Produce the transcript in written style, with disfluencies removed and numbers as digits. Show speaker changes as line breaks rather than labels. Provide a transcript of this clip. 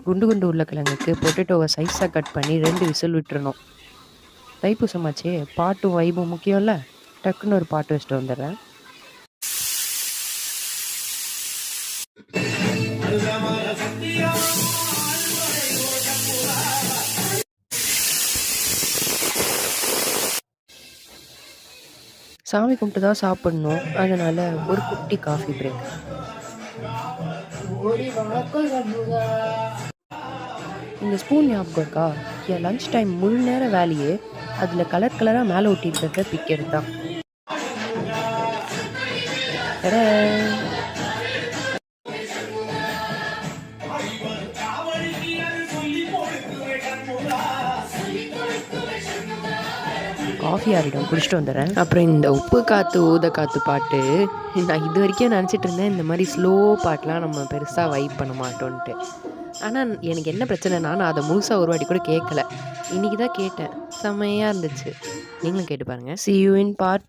குண்டு குண்டு உருளைக்கிழங்குக்கு பொட்டேட்டோவை சைஸாக கட் பண்ணி 2 விசில் விட்டுறணும். தைப்பூசமாச்சே, பாட்டும் வைபும் முக்கியம்ல. டக்குன்னு ஒரு பாட்டு வச்சுட்டு வந்துடுறேன். சாமி கும்பிட்டு தான் சாப்பிடணும், அதனால ஒரு குட்டி காஃபி பிரேக். இந்த ஸ்பூன் ஞாபகம் இருக்கா? என் லஞ்ச் டைம் முழு நேர வேலையே அதில் கலர் கலராக மேலே ஒட்டிட்டு பிக்கிறது தான். காஃபி ஆறிடும், குடிச்சிட்டு வந்துடுறேன். அப்புறம் இந்த உப்பு காற்று ஊத காற்று பாட்டு, நான் இது வரைக்கும் நினச்சிட்டு இருந்தேன் இந்த மாதிரி ஸ்லோ பாட்டெலாம் நம்ம பெருசாக வைப் பண்ண மாட்டோன்ட்டு. ஆனால் எனக்கு என்ன பிரச்சனைனா, நான் அதை முழுசாக ஒரு வாட்டி கூட கேட்கல. இன்றைக்கி தான் கேட்டேன், செம்மையாக இருந்துச்சு. நீங்களும் கேட்டு பாருங்கள். See you in part 2.